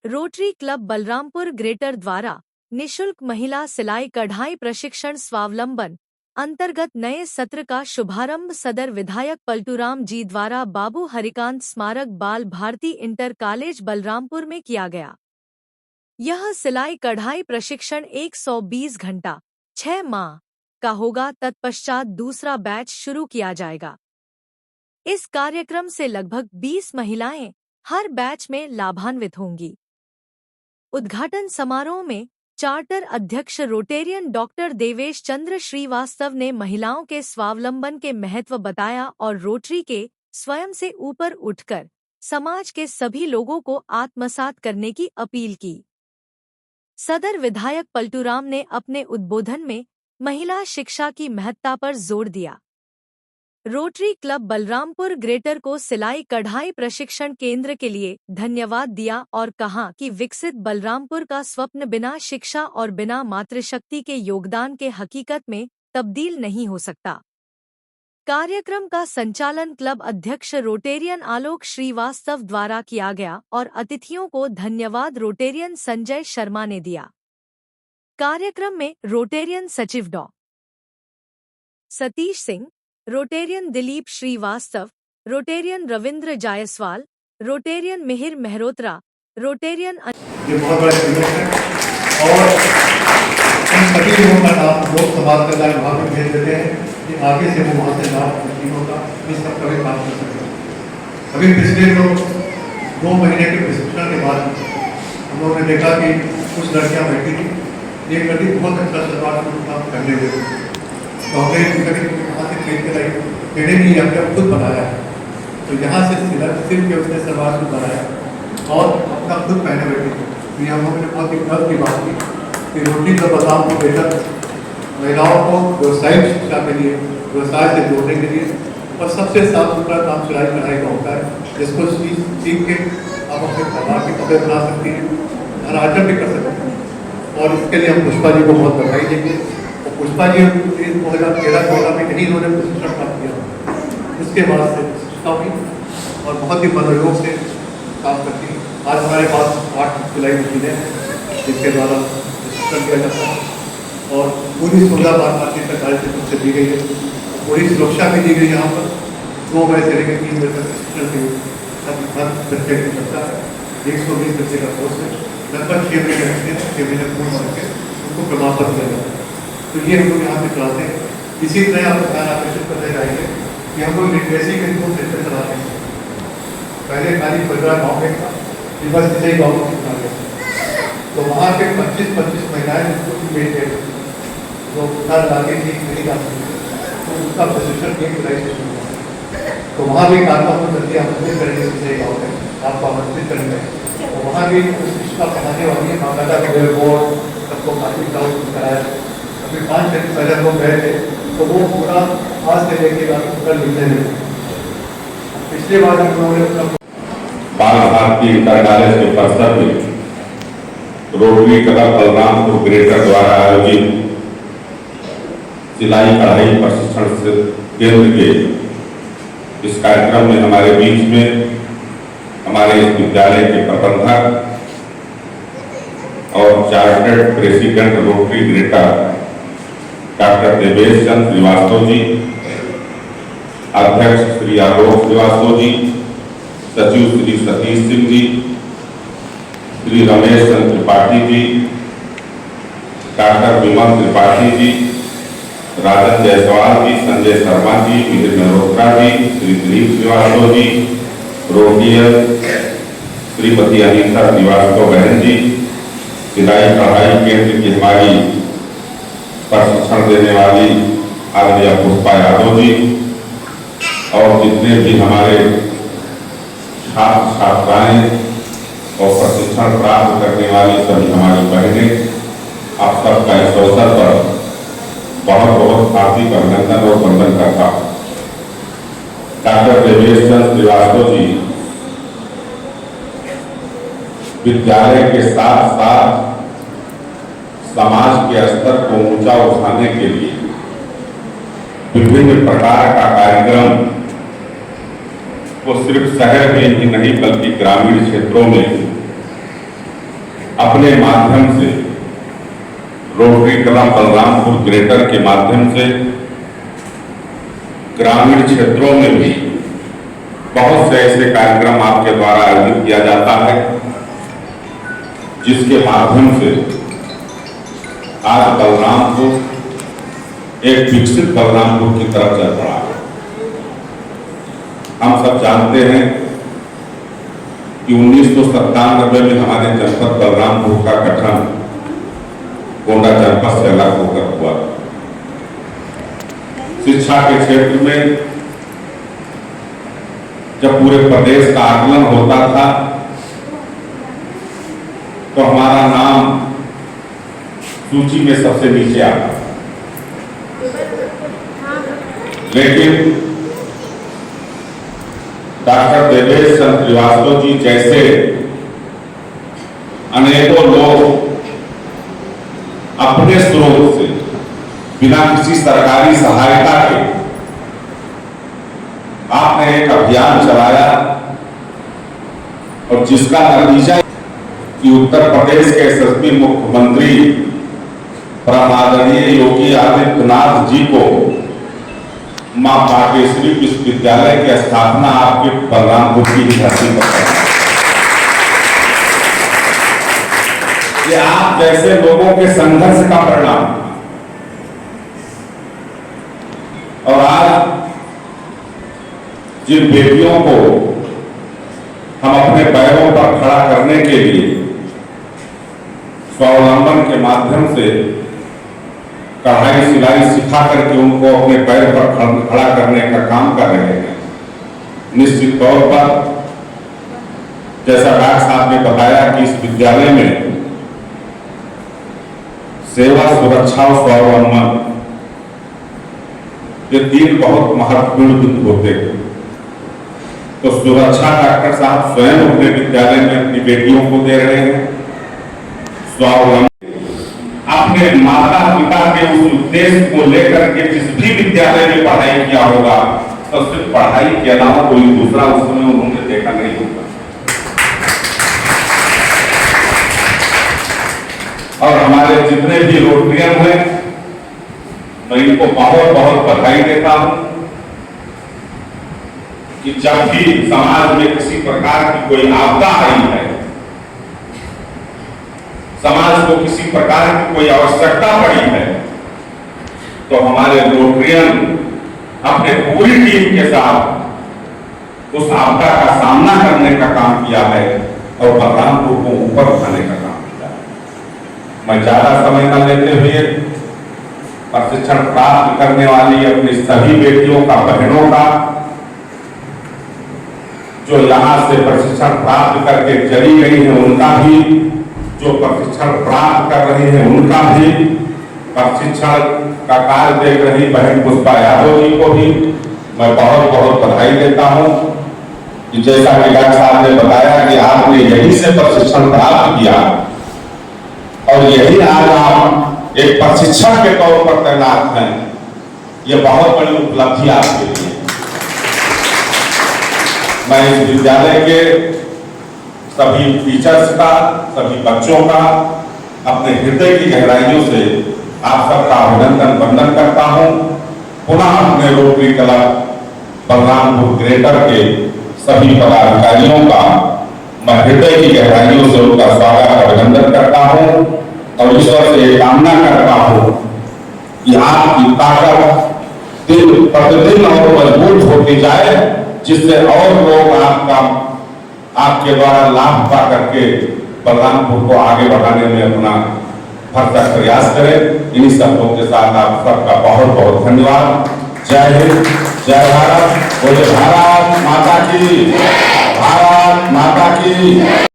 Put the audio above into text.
Rotary club Balrampur greater द्वारा निशुल्क महिला सिलाई कढ़ाई प्रशिक्षण स्वावलंबन अंतर्गत नए सत्र का शुभारंभ सदर विधायक पलटूराम जी द्वारा बाबू हरिकांत स्मारक बाल भारती इंटर कॉलेज बलरामपुर में किया गया। यह सिलाई कढ़ाई प्रशिक्षण 120 घंटा 6 माह का होगा। तत्पश्चात दूसरा बैच शुरू किया जाएगा। इस कार्यक्रम से लगभग 20 महिलाएं हर बैच में लाभान्वित होंगी। उद्घाटन समारोह में चार्टर अध्यक्ष रोटेरियन डॉक्टर देवेश चंद्र श्रीवास्तव ने महिलाओं के स्वावलंबन के महत्व बताया और रोटरी के स्वयं से ऊपर उठकर समाज के सभी लोगों को आत्मसात करने की अपील की। सदर विधायक पलटूराम ने अपने उद्बोधन में महिला शिक्षा की महत्ता पर जोर दिया। रोटरी क्लब बलरामपुर ग्रेटर को सिलाई कढ़ाई प्रशिक्षण केंद्र के लिए धन्यवाद दिया और कहा कि विकसित बलरामपुर का स्वप्न बिना शिक्षा और बिना मातृशक्ति के योगदान के हकीकत में तब्दील नहीं हो सकता। कार्यक्रम का संचालन क्लब अध्यक्ष रोटेरियन आलोक श्रीवास्तव द्वारा किया गया और अतिथियों को धन्यवाद रोटेरियन संजय शर्मा ने दिया। कार्यक्रम में रोटेरियन सचिव डॉ. Satish Singh, Rotarian Dilip Srivastava, Rotarian Ravindra Jaiswal, Rotarian Mihir Mehrotra, Rotarian ये बहुत बड़ा इवेंट है और इन सभी लोगों का नाम लोग समाज कल्याण विभाग में भेज देते हैं कि आगे से वो वहाँ से नाम टीमों का इस सब कभी काम कर सके। अभी पिछले 2 महीने के प्रशिक्षण के बाद हम लोगों ने देखा कि कुछ लड़कियाँ बैठी थी, एक लड़की बहुत अच्छा सलवार सूट काम करने लगी, तो हमने वहाँ से खरीद के लाई, मैंने भी अपने खुद बनाया है। तो यहाँ से सिर्फ के उसने सलवार सूट बनाया और अपना खुद पहने बैठे थे। तो हम लोगों ने बहुत ही गर्व की बात की कि रोटरी क्लब बलरामपुर को बेहतर महिलाओं को व्यवसायिक शिक्षा के लिए, व्यवसाय से जोड़ने के लिए और सबसे साफ सुथरा काम सिलाई कढ़ाई का होता है, जिसको सीख के आप अपने परिवार के कपड़े बना सकती हैं, हर आइटम भी कर सकते हैं। और इसके लिए हम पुष्पा जी को बहुत बधाई देंगे। पुष्पा जी 2013-14 में यही इन्होंने प्रशिक्षण प्राप्त किया, उसके बाद से शिक्षा हुई और बहुत ही मनोयोग से काम करती है। आज हमारे पास 8 सिलाई मशीनें हैं जिसके द्वारा प्रशिक्षण किया जाता है और पूरी सुविधा भारतीय सरकार की तरफ से दी गई है। पूरी सुरक्षा भी दी गई है। यहाँ पर 2 बजे से लेकर 3 बजे तक प्रशिक्षण हर बच्चे की क्षमता है। 120 बच्चे का कोर्स है, लगभग 6 महीने रखते हैं, 6 महीने पूर्ण करके उनको प्रमाण पत्र दिया जाता है। तो ये हम लोग यहाँ पे चलाते हैं। इसी तरह आप ध्यान आकर्षित करते रहेंगे कि हम लोग लिटरेसी के 2 सेक्टर चलाते हैं। पहले खाली परिवार गाँव में था, बस इसे ही गाँव में चला गया। तो वहाँ के 25 महिलाएं जिसको भी भेज गए जो घर लाके ठीक नहीं जा सकते, तो उसका प्रशिक्षण एक जुलाई से शुरू हुआ। तो वहाँ भी कार्यक्रम करके आमंत्रित करेंगे इसे गाँव में, आपको आमंत्रित करेंगे। तो वहाँ भी शिक्षा पढ़ाने वाली माता बोर्ड सबको काफी डाउट कराया। अभी 5 दिन पहले लोग गए थे तो वो पूरा आज से लेके पूरा लिखने लगे। पिछले बार हम लोगों ने बाल भारती इंटर कॉलेज के परिसर में रोटरी क्लब बलरामपुर ग्रेटर द्वारा आयोजित सिलाई कढ़ाई प्रशिक्षण केंद्र के इस कार्यक्रम में हमारे बीच में हमारे इस विद्यालय के प्रबंधक और chartered president Rotary greater doctor Devesh Chandra Srivastava ji, अध्यक्ष श्री आलोक श्रीवास्तव जी, सचिव श्री सतीश सिंह जी, श्री रमेश चंद्र त्रिपाठी जी, डॉक्टर विमल त्रिपाठी जी, राजन जायसवाल जी, संजय शर्मा जी, मिहिर मेहरोत्रा जी, श्री दिलीप श्रीवास्तव जी, रोटियन श्रीमती अनीता श्रीवास्तव बहन जी, सिलाई कढ़ाई केंद्र की हमारी प्रशिक्षण देने वाली आदरणीय पुष्पा यादव जी और जितने भी हमारे छात्र छात्राएं और प्रशिक्षण प्राप्त करने वाली सभी हमारी बहनें, आप सबका इस अवसर पर बहुत बहुत हार्दिक अभिनंदन और वंदन करता हूँ। डॉक्टर देवेश चंद्र श्रीवास्तव जी विद्यालय के साथ साथ समाज के स्तर को ऊंचा उठाने के लिए विभिन्न प्रकार का कार्यक्रम वो सिर्फ शहर में ही नहीं बल्कि ग्रामीण क्षेत्रों में अपने माध्यम से रोटरी क्लब बलरामपुर ग्रेटर के माध्यम से ग्रामीण क्षेत्रों में भी बहुत से ऐसे कार्यक्रम आपके द्वारा आयोजित किया जाता है, जिसके माध्यम से आज बलरामपुर एक विकसित बलरामपुर की तरफ चल पड़ा है। हम सब जानते हैं कि 1997 में हमारे जनपद बलरामपुर का गठन गोंडा जनपद से अलग होकर हुआ। शिक्षा के क्षेत्र में जब पूरे प्रदेश का आकलन होता था तो हमारा नाम सूची में सबसे नीचे आता, लेकिन डॉक्टर देवेश चंद्र श्रीवास्तव जी जैसे अनेकों लोग अपने स्रोत से बिना किसी सरकारी सहायता के आपने एक अभियान चलाया और जिसका नतीजा कि उत्तर प्रदेश के यशस्वी मुख्यमंत्री आदरणीय योगी आदित्यनाथ जी को मां बागेश्वरी विश्वविद्यालय की स्थापना आपके बलरामपुर की धरती पर है। ये आप जैसे लोगों के संघर्ष का परिणाम, और आज जिन बेटियों को हम अपने पैरों पर खड़ा करने के लिए स्वावलंबन के माध्यम से कढ़ाई सिलाई सिखा करके उनको अपने पैर पर खड़ा करने का काम कर रहे हैं, निश्चित तौर पर जैसा डॉक्टर साहब ने बताया कि इस विद्यालय में सेवा, सुरक्षा और स्वावलंबन ये तीन बहुत महत्वपूर्ण बिंदु होते हैं। तो सुरक्षा डॉक्टर साहब स्वयं अपने विद्यालय में अपनी बेटियों को दे रहे हैं। स्वावलंबन अपने माता पिता के उस उद्देश्य को लेकर के जिस भी विद्यालय में पढ़ाई किया होगा तो सिर्फ पढ़ाई के अलावा कोई दूसरा उस समय उन्होंने देखा नहीं होगा। और हमारे जितने भी रोटरियन हैं मैं इनको बहुत बहुत बधाई देता हूं कि जब भी समाज में किसी प्रकार की कोई आपदा आई है, समाज को किसी प्रकार की कोई आवश्यकता पड़ी है, तो हमारे रोटरियन अपने पूरी टीम के साथ उस आपदा का सामना करने का काम किया है और बलरामपुर को ऊपर उठाने का काम किया है। मैं ज्यादा समय न लेते हुए प्रशिक्षण प्राप्त करने वाली अपनी सभी बेटियों का, बहनों का, जो यहां से प्रशिक्षण प्राप्त करके चली गई है उनका भी, जो प्रशिक्षण प्राप्त कर रही है उनका भी, प्रशिक्षण का कार्य देख रही बहन पुष्पा यादव जी को भी मैं बहुत बहुत बधाई देता हूं कि जैसा कि डॉक्टर साहब ने बताया कि आपने यही से प्रशिक्षण प्राप्त किया और यही आज आप एक प्रशिक्षक के तौर पर तैनात हैं। यह बहुत बड़ी उपलब्धि आपके लिए। मैं इस विद्यालय के सभी टीचर्स का, सभी बच्चों का अपने हृदय की गहराइयों से आप सबका अभिनंदन वंदन करता हूं। पुनः अपने रोटरी क्लब बलरामपुर ग्रेटर के सभी पदाधिकारियों का मैं हृदय की गहराइयों से उनका स्वागत अभिनंदन करता हूं और ईश्वर से ये कामना करता हूं कि आपकी ताकत दिन प्रतिदिन और मजबूत होती जाए, जिससे और लोग आपके द्वारा लाभ पा करके बलरामपुर को आगे बढ़ाने में अपना भरसक प्रयास करें। इन्हीं शब्दों के साथ आप सबका बहुत बहुत धन्यवाद। जय हिंद, जय भारत, बोले भारत माता की, भारत माता की।